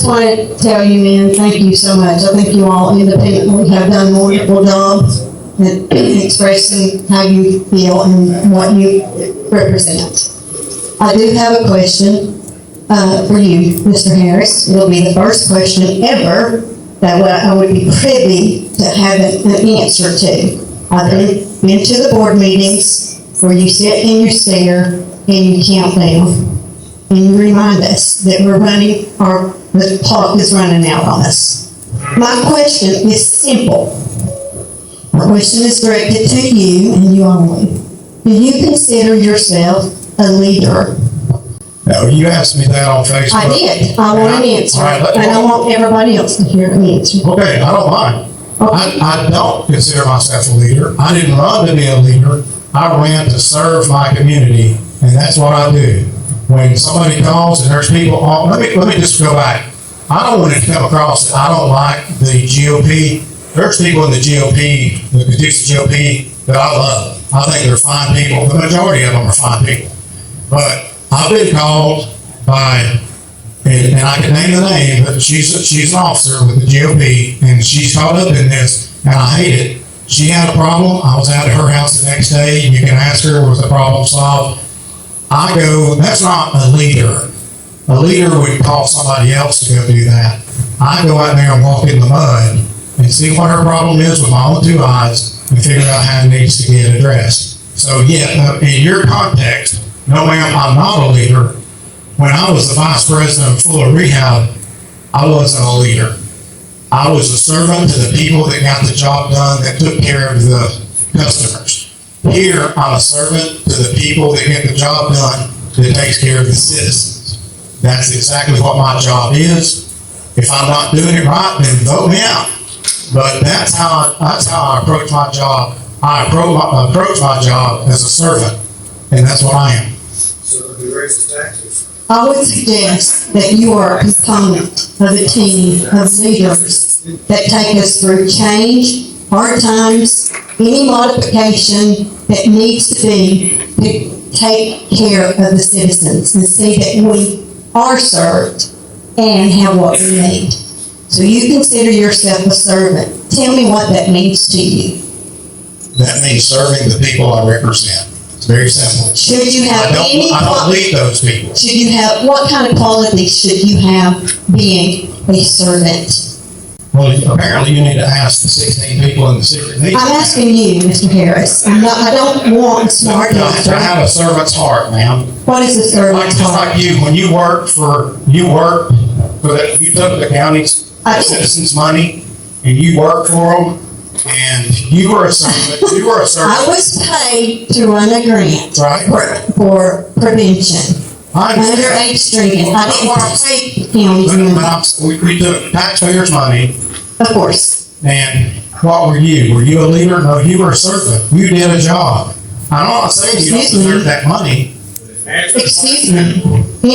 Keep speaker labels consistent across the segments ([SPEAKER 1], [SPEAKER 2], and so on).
[SPEAKER 1] wanted to tell you, man, thank you so much. I think you all independently have done a wonderful job at expressing how you feel and what you represent. I do have a question for you, Mr. Harris. It'll be the first question ever that I would be privy to have an answer to. I've been to the board meetings where you sit in your chair and you count down. And you remind us that the clock is running out on us. My question is simple. My question is directed to you and you only. Do you consider yourself a leader?
[SPEAKER 2] No, you asked me that on Facebook.
[SPEAKER 1] I did. I want an answer. And I want everybody else to hear an answer.
[SPEAKER 2] Okay, I don't mind. Okay. I don't consider myself a leader. I didn't run to be a leader. I ran to serve my community, and that's what I do. When somebody calls and there's people on, let me just go back. I don't want it to come across that I don't like the GOP. There's people in the GOP, the C.L.U.C.K GOP, that I love. I think they're fine people. The majority of them are fine people. But I've been called by, and I can name the name, but she's an officer with the GOP, and she's caught up in this, and I hate it. She had a problem. I was out at her house the next day, and you can ask her, was the problem solved? I go, that's not a leader. A leader would call somebody else to go do that. I go out there and walk in the mud and see what her problem is with my own two eyes and figure out how it needs to get addressed. So yeah, in your context, no ma'am, I'm not a leader. When I was the vice president of Fuller Rehab, I wasn't a leader. I was a servant to the people that got the job done, that took care of the customers. Here, I'm a servant to the people that get the job done, that takes care of the citizens. That's exactly what my job is. If I'm not doing it right, then vote me out. But that's how I approach my job. I approach my job as a servant, and that's what I am.
[SPEAKER 3] So we raise the taxes.
[SPEAKER 1] I would suggest that you are a component of a team of leaders that take us through change, hard times, any modification that needs to be to take care of the citizens and see that we are served and have what we need. So you consider yourself a servant. Tell me what that means to you.
[SPEAKER 2] That means serving the people I represent. It's very simple.
[SPEAKER 1] Should you have
[SPEAKER 2] I don't lead those people.
[SPEAKER 1] Should you have, what kind of qualities should you have being a servant?
[SPEAKER 2] Well, apparently you need to ask the 16 people in the secret meeting.
[SPEAKER 1] I'm asking you, Mr. Harris. I don't want a smart answer.
[SPEAKER 2] I have a servant's heart, ma'am.
[SPEAKER 1] What is a servant's
[SPEAKER 2] Just
[SPEAKER 1] heart?
[SPEAKER 2] like you, when you took the county's citizens' money and you worked for them, and you were a servant.
[SPEAKER 1] I was paid to run a grant
[SPEAKER 2] Right.
[SPEAKER 1] for prevention. Underage drinking. I didn't take the county's money.
[SPEAKER 2] We took taxpayers' money,
[SPEAKER 1] Of course.
[SPEAKER 2] and what were you? Were you a leader? No, you were a servant. You did a job. I'm not saying you don't deserve that money.
[SPEAKER 1] Excuse me.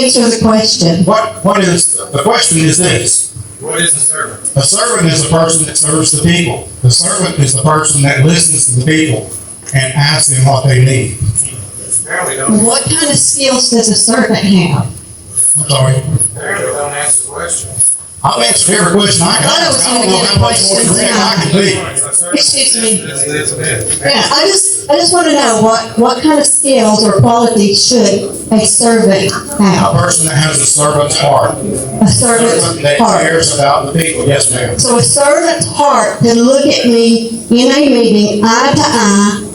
[SPEAKER 1] Answer the question.
[SPEAKER 2] The question is this.
[SPEAKER 3] What is a servant?
[SPEAKER 2] A servant is a person that serves the people. The servant is the person that listens to the people and asks them what they need.
[SPEAKER 3] Apparently don't.
[SPEAKER 1] What kind of skills does a servant have?
[SPEAKER 2] I'm sorry.
[SPEAKER 3] Apparently don't answer the question.
[SPEAKER 2] I'll answer every question I can.
[SPEAKER 1] I was
[SPEAKER 2] I don't know how much more direct I can be.
[SPEAKER 1] Excuse me.
[SPEAKER 3] That's it.
[SPEAKER 1] Yeah, I just want to know what kind of skills or qualities should a servant
[SPEAKER 2] A
[SPEAKER 1] have?
[SPEAKER 2] person that has a servant's heart.
[SPEAKER 1] A servant's
[SPEAKER 2] That
[SPEAKER 1] heart.
[SPEAKER 2] cares about the people. Yes, ma'am.
[SPEAKER 1] So a servant's heart can look at me in a meeting eye to eye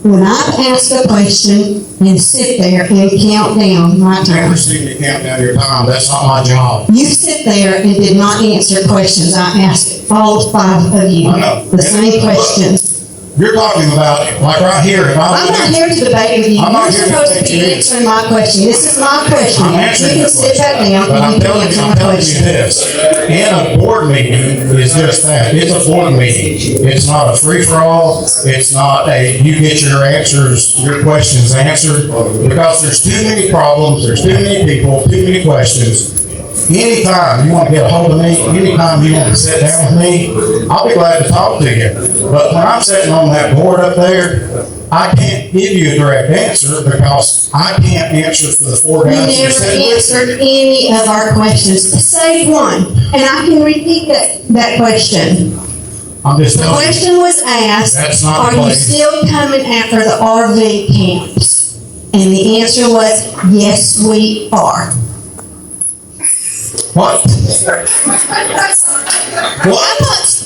[SPEAKER 1] when I ask a question and sit there and count down my
[SPEAKER 2] I've
[SPEAKER 1] turn.
[SPEAKER 2] never seen you count down your time. That's not my job.
[SPEAKER 1] You sit there and did not answer questions I asked all five of you.
[SPEAKER 2] I know.
[SPEAKER 1] The same questions.
[SPEAKER 2] You're talking about it, like right here. If
[SPEAKER 1] I'm not here to debate with you.
[SPEAKER 2] I'm not
[SPEAKER 1] You're
[SPEAKER 2] here to
[SPEAKER 1] supposed to
[SPEAKER 2] debate
[SPEAKER 1] be
[SPEAKER 2] you.
[SPEAKER 1] answering my question. This is my question.
[SPEAKER 2] I'm answering
[SPEAKER 1] You
[SPEAKER 2] your
[SPEAKER 1] can sit back
[SPEAKER 2] question.
[SPEAKER 1] down
[SPEAKER 2] But
[SPEAKER 1] and
[SPEAKER 2] I'm
[SPEAKER 1] you can
[SPEAKER 2] telling
[SPEAKER 1] answer
[SPEAKER 2] you
[SPEAKER 1] my question.
[SPEAKER 2] this. In a board meeting is just that. It's a board meeting. It's not a free-for-all. It's not you get your answers, your questions answered, because there's too many problems, there's too many people, too many questions. anytime you want to get a hold of me, anytime you want to sit down with me, I'll be glad to talk to you. But when I'm sitting on that board up there, I can't give you a direct answer because I can't answer for the four
[SPEAKER 1] You
[SPEAKER 2] guys who
[SPEAKER 1] never
[SPEAKER 2] sit with me.
[SPEAKER 1] answered any of our questions, save one, and I can repeat that question.
[SPEAKER 2] I'm just
[SPEAKER 1] The
[SPEAKER 2] telling you.
[SPEAKER 1] question was asked,
[SPEAKER 2] That's not
[SPEAKER 1] are
[SPEAKER 2] the
[SPEAKER 1] you
[SPEAKER 2] place.
[SPEAKER 1] still coming after the RV camps? And the answer was, yes, we are.
[SPEAKER 2] What? What?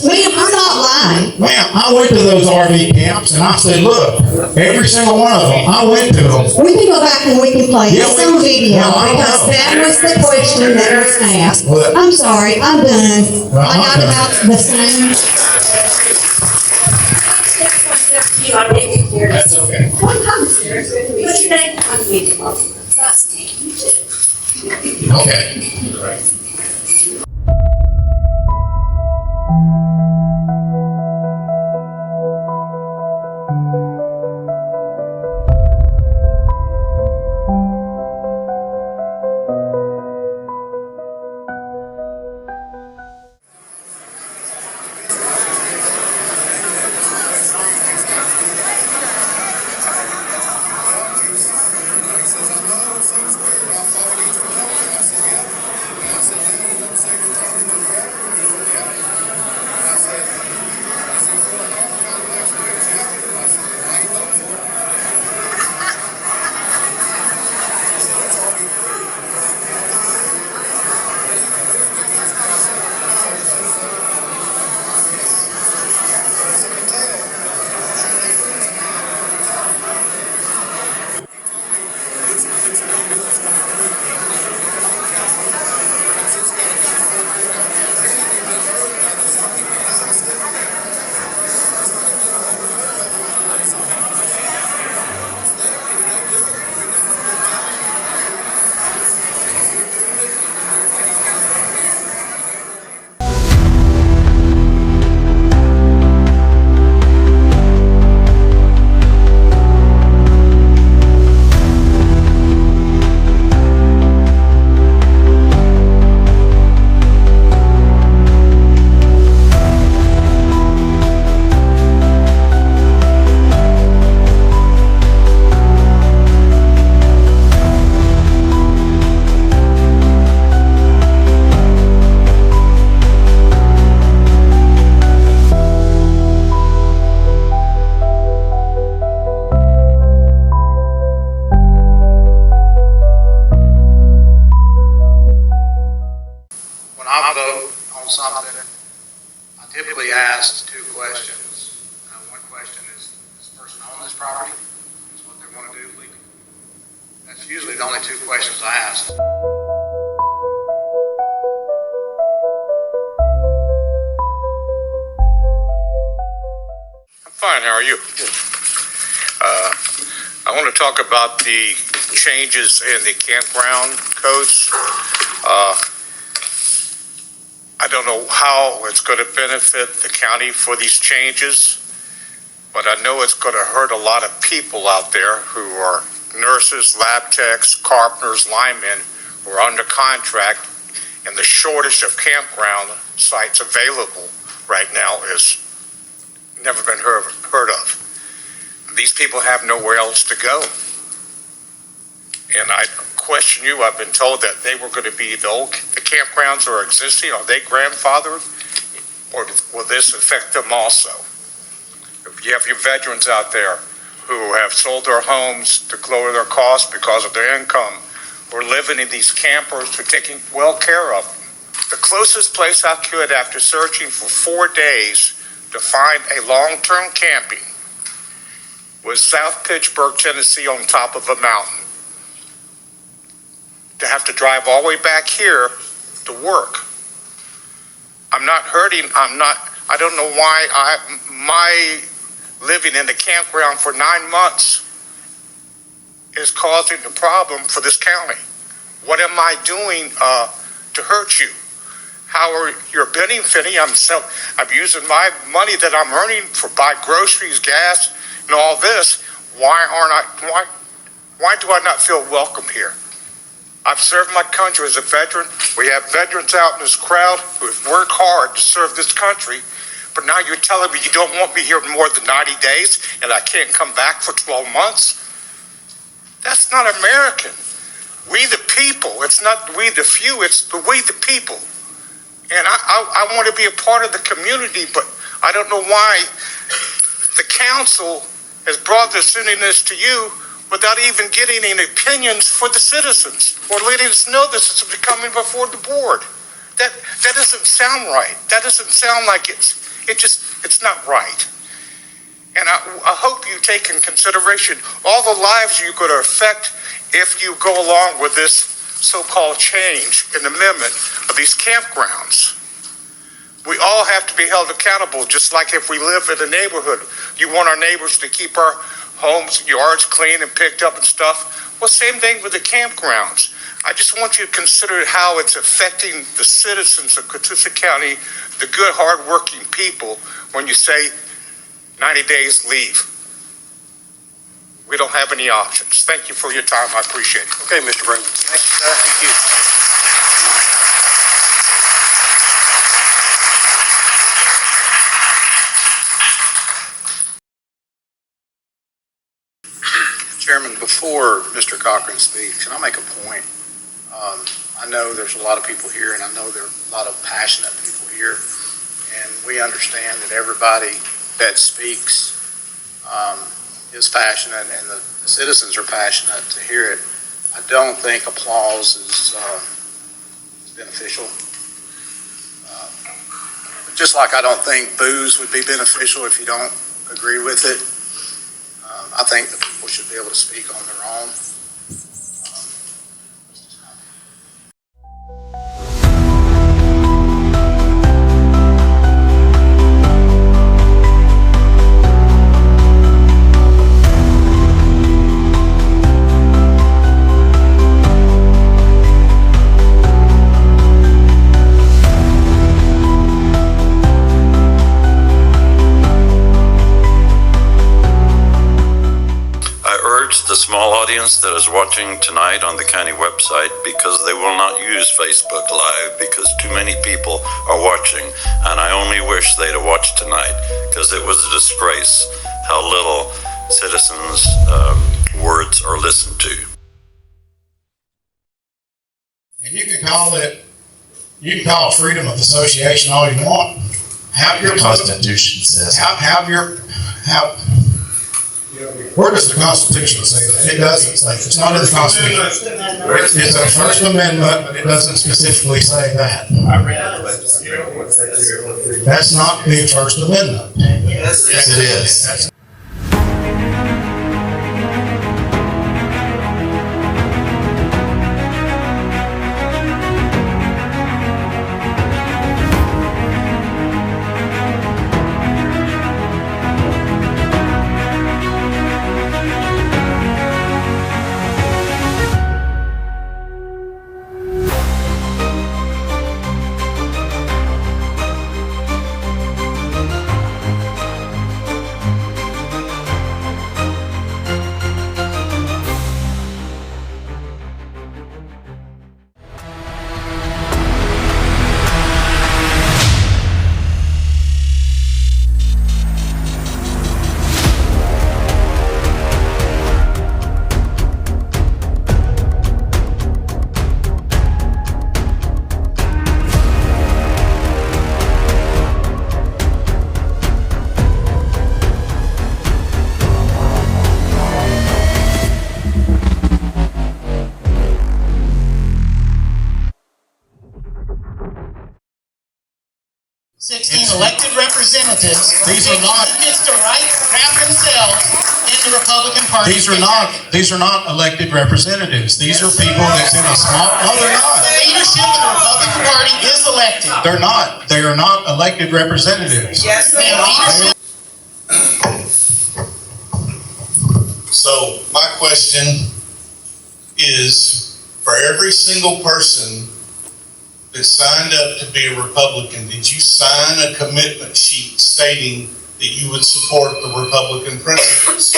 [SPEAKER 1] Ma'am, I'm not lying.
[SPEAKER 2] Ma'am, I went to those RV camps and I said, look, every single one of them, I went to them.
[SPEAKER 1] We can go back and we can play
[SPEAKER 2] Yeah,
[SPEAKER 1] this
[SPEAKER 2] we-
[SPEAKER 1] on video
[SPEAKER 2] No, I
[SPEAKER 1] because
[SPEAKER 2] know.
[SPEAKER 1] that was the question that was asked.
[SPEAKER 2] Well,
[SPEAKER 1] I'm sorry, I'm done.
[SPEAKER 2] Well,
[SPEAKER 1] I got
[SPEAKER 2] I'm done.
[SPEAKER 1] about the same.
[SPEAKER 2] That's okay. Okay.
[SPEAKER 3] When I vote on something, I typically ask two questions. One question is this person own this property? Is what they want to do legally? That's usually the only two questions I ask.
[SPEAKER 4] I'm fine, how are you? I want to talk about the changes in the campground codes. I don't know how it's going to benefit the county for these changes, but I know it's going to hurt a lot of people out there who are nurses, lab techs, carpenters, linemen who are under contract, and the shortage of campground sites available right now is never been heard of. These people have nowhere else to go. And I question you, I've been told that they were going to be the campgrounds are existing, are they grandfathered? Or will this affect them also? If you have your veterans out there who have sold their homes to lower their costs because of their income, or living in these campers who are taking well care of them. The closest place I could after searching for 4 days to find a long-term camping was South Pittsburgh, Tennessee, on top of a mountain. To have to drive all the way back here to work. I don't know why my living in the campground for 9 months is causing the problem for this county. What am I doing to hurt you? How are you benefiting? I'm using my money that I'm earning for buy groceries, gas, and all this. Why do I not feel welcome here? I've served my country as a veteran. We have veterans out in this crowd who have worked hard to serve this country, but now you're telling me you don't want me here more than 90 days and I can't come back for 12 months? That's not American. We the people, it's not we the few, it's the we the people. And I want to be a part of the community, but I don't know why the council has brought this silliness to you without even getting any opinions for the citizens or letting us know this is coming before the board. That doesn't sound right. That doesn't sound like it's not right. And I hope you take in consideration all the lives you could affect if you go along with this so-called change in amendment of these campgrounds. We all have to be held accountable, just like if we live in a neighborhood. You want our neighbors to keep our homes, yards clean and picked up and stuff. Well, same thing with the campgrounds. I just want you to consider how it's affecting the citizens of C.L.U.C.K County, the good, hard-working people, when you say 90 days leave. We don't have any options. Thank you for your time. I appreciate it.
[SPEAKER 3] Okay, Mr. Brown. Thank you. Chairman, before Mr. Cochran speaks, can I make a point? I know there's a lot of people here, and I know there are a lot of passionate people here, and we understand that everybody that speaks is passionate, and the citizens are passionate to hear it. I don't think applause is beneficial. Just like I don't think booze would be beneficial if you don't agree with it. I think the people should be able to speak on their own.
[SPEAKER 5] The small audience that is watching tonight on the county website, because they will not use Facebook Live because too many people are watching, and I only wish they'd have watched tonight, because it was a disgrace how little citizens' words are listened to.
[SPEAKER 2] And you can call freedom of association all you want. Have your
[SPEAKER 6] Constitution says.
[SPEAKER 2] Where does the Constitution say that? It doesn't say. It's not in the Constitution. It's a First Amendment, but it doesn't specifically say that. That's not the First Amendment.
[SPEAKER 6] Yes, it is.
[SPEAKER 7] Elected representatives.
[SPEAKER 2] These are not.
[SPEAKER 7] Gets to wrap themselves in the Republican Party.
[SPEAKER 2] These are not elected representatives. These are people that's in a small. No, they're not.
[SPEAKER 7] The leadership of the Republican Party is elected.
[SPEAKER 2] They're not. They are not elected representatives.
[SPEAKER 7] Yes, they are.
[SPEAKER 8] So my question is, for every single person that signed up to be a Republican, did you sign a commitment sheet stating that you would support the Republican principles?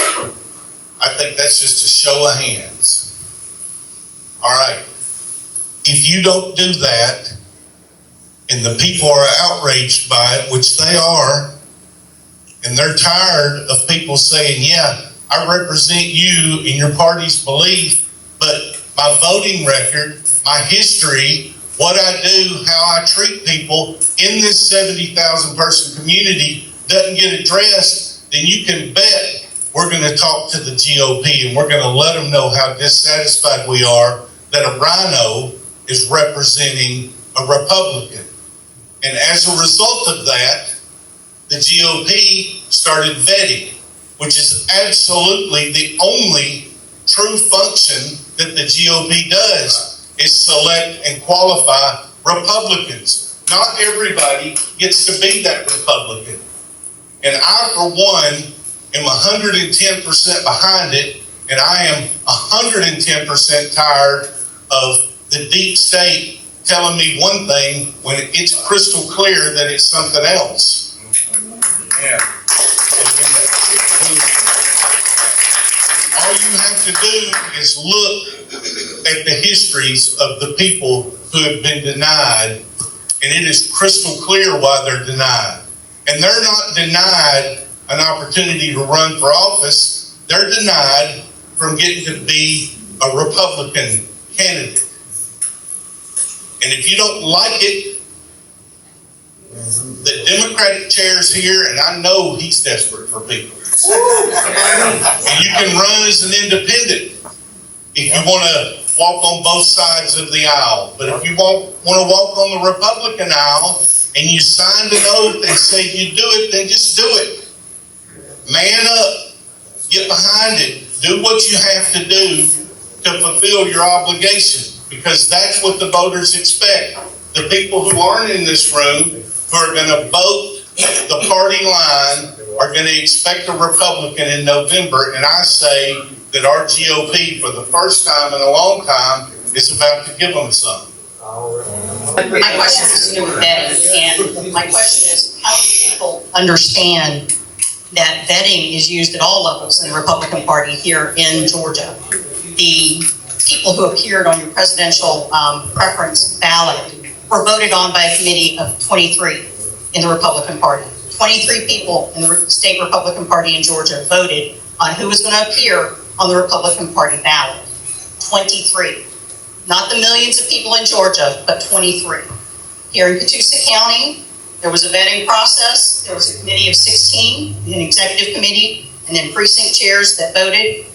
[SPEAKER 8] I think that's just a show of hands. All right. If you don't do that, and the people are outraged by it, which they are, and they're tired of people saying, yeah, I represent you in your party's belief, but my voting record, my history, what I do, how I treat people in this 70,000 person community doesn't get addressed, then you can bet we're going to talk to the GOP and we're going to let them know how dissatisfied we are that a rhino is representing a Republican. And as a result of that, the GOP started vetting, which is absolutely the only true function that the GOP does, is select and qualify Republicans. Not everybody gets to be that Republican. And I, for one, am 110% behind it, and I am 110% tired of the deep state telling me one thing when it's crystal clear that it's something else. Yeah. All you have to do is look at the histories of the people who have been denied, and it is crystal clear why they're denied. And they're not denied an opportunity to run for office. They're denied from getting to be a Republican candidate. And if you don't like it, the Democratic chair's here, and I know he's desperate for people. And you can run as an independent if you want to walk on both sides of the aisle. But if you want to walk on the Republican aisle and you signed an oath and say you do it, then just do it. Man up, get behind it, do what you have to do to fulfill your obligation, because that's what the voters expect. The people who aren't in this room, who are going to vote the party line, are going to expect a Republican in November, and I say that our GOP, for the first time in a long time, is about to give them some.
[SPEAKER 7] My question is to do with vetting, and my question is, how do people understand that vetting is used at all levels in the Republican Party here in Georgia? The people who appeared on your presidential preference ballot were voted on by a committee of 23 in the Republican Party. 23 people in the state Republican Party in Georgia voted on who was going to appear on the Republican Party ballot. 23. Not the millions of people in Georgia, but 23. Here in C.L.U.C.K County, there was a vetting process. There was a committee of 16, an executive committee, and then precinct chairs that voted.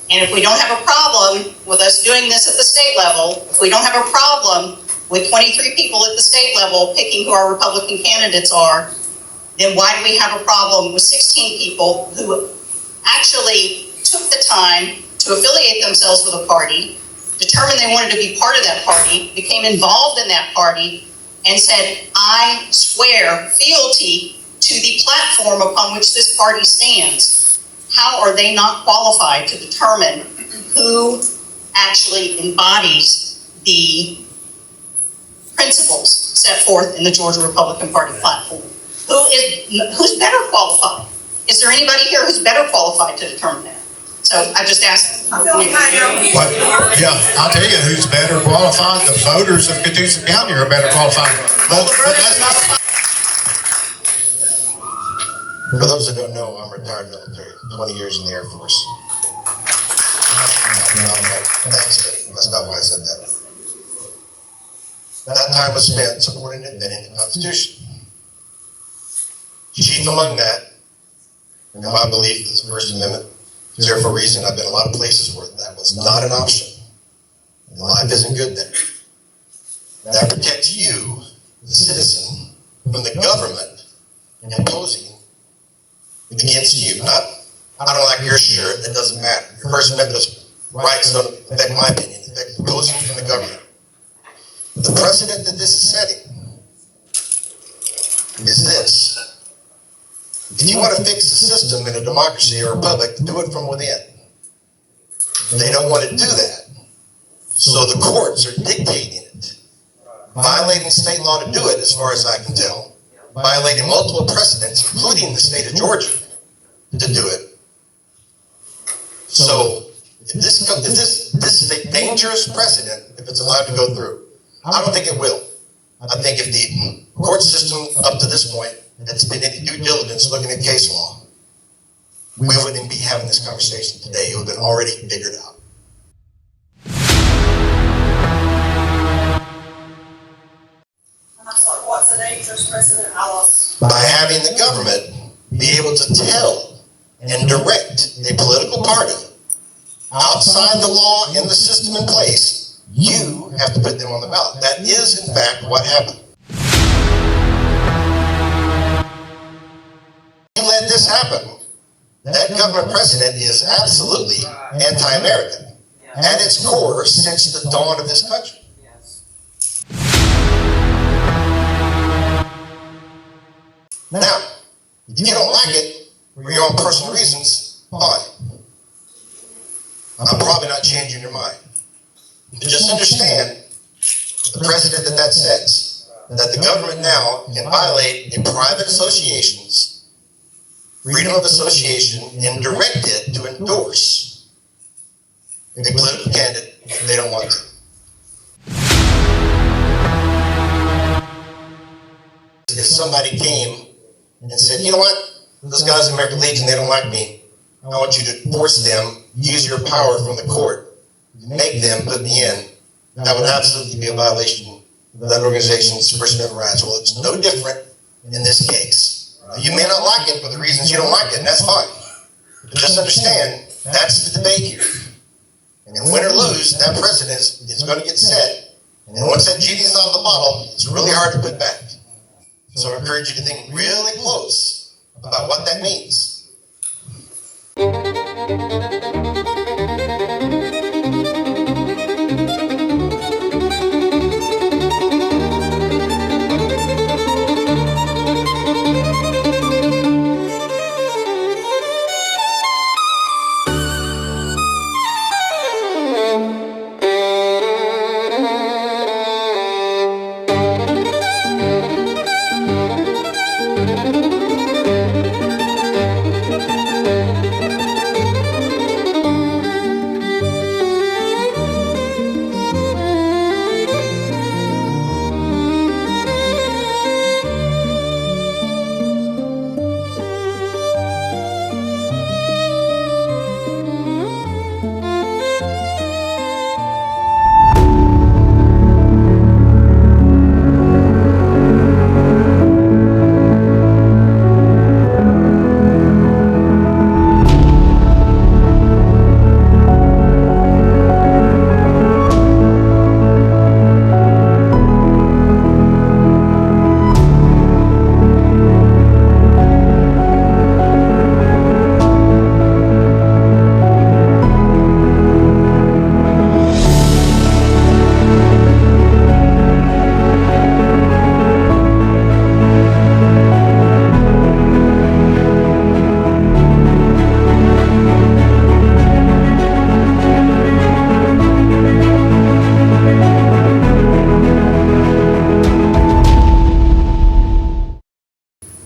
[SPEAKER 7] And if we don't have a problem with us doing this at the state level, if we don't have a problem with 23 people at the state level picking who our Republican candidates are, then why do we have a problem with 16 people who actually took the time to affiliate themselves with a party, determined they wanted to be part of that party, became involved in that party, and said, I swear fealty to the platform upon which this party stands? How are they not qualified to determine who actually embodies the principles set forth in the Georgia Republican Party platform? Who's better qualified? Is there anybody here who's better qualified to determine that? So I just asked.
[SPEAKER 2] But, yeah, I'll tell you who's better qualified. The voters of C.L.U.C.K County are better qualified. But that's not.
[SPEAKER 6] For those that don't know, I'm retired military, 20 years in the Air Force. That's not why I said that. That time was spent supporting and vetting the Constitution. Chief among that, in my belief, is the First Amendment. It's there for a reason. I've been a lot of places where that was not an option. And life isn't good there. That protects you, the citizen, from the government imposing against you. I don't like your shirt, that doesn't matter. Your First Amendment rights don't affect my opinion, it affects those from the government. The precedent that this is setting is this. If you want to fix the system in a democracy or a republic, do it from within. They don't want to do that. So the courts are dictating it, violating state law to do it, as far as I can tell, violating multiple precedents, including the state of Georgia, to do it. So if this is a dangerous precedent if it's allowed to go through. I don't think it will. I think if the court system up to this point has been any due diligence looking at case law, we wouldn't be having this conversation today. It would have been already figured out.
[SPEAKER 9] What's a dangerous precedent, Alice?
[SPEAKER 6] By having the government be able to tell and direct a political party outside the law and the system in place, you have to put them on the ballot. That is, in fact, what happened. You let this happen, that government precedent is absolutely anti-American at its core since the dawn of this country. Now, if you don't like it for your own personal reasons, fine. I'm probably not changing your mind. But just understand the precedent that sets, that the government now can violate a private association's freedom of association and direct it to endorse a political candidate if they don't want to. If somebody came and said, you know what, those guys in American Legion, they don't like me. I want you to force them, use your power from the court, make them put me in. That would absolutely be a violation of that organization's First Amendment rights. Well, it's no different in this case. You may not like it for the reasons you don't like it, and that's fine. But just understand, that's the debate here. And win or lose, that precedent is going to get set. And then once that genie's out of the bottle, it's really hard to put back. So I encourage you to think really close about what that means.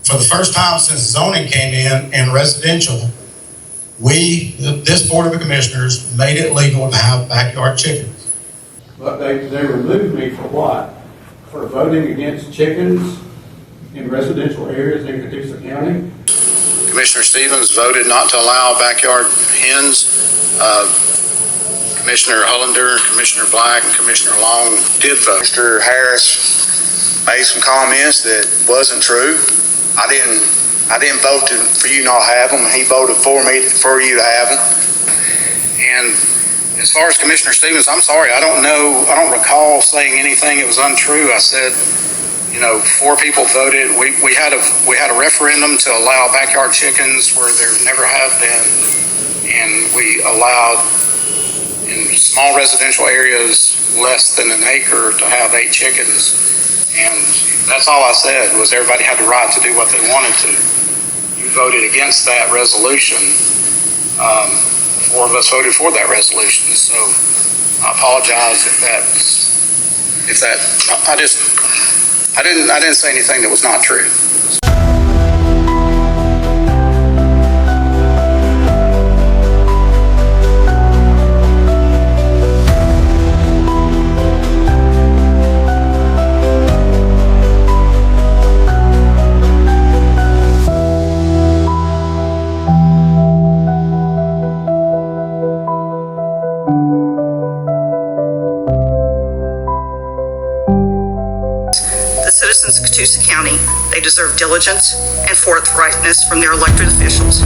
[SPEAKER 2] For the first time since zoning came in residential, this Board of Commissioners made it legal to have backyard chickens.
[SPEAKER 10] But they removed me for what? For voting against chickens in residential areas in Catoosa County?
[SPEAKER 3] Commissioner Stevens voted not to allow backyard hens. Commissioner Hollander, Commissioner Black, and Commissioner Long did vote. Mr. Harris made some comments that wasn't true. I didn't vote for you not to have them. He voted for you to have them. And as far as Commissioner Stevens, I'm sorry, I don't recall saying anything that was untrue. I said, 4 people voted. We had a referendum to allow backyard chickens where there never have been, and we allowed in small residential areas less than an acre to have 8 chickens. And that's all I said, was everybody had the right to do what they wanted to. You voted against that resolution. 4 of us voted for that resolution. So I apologize I didn't say anything that was not true.
[SPEAKER 7] The citizens of C.L.U.C.K County, they deserve diligence and forthrightness from their elected officials.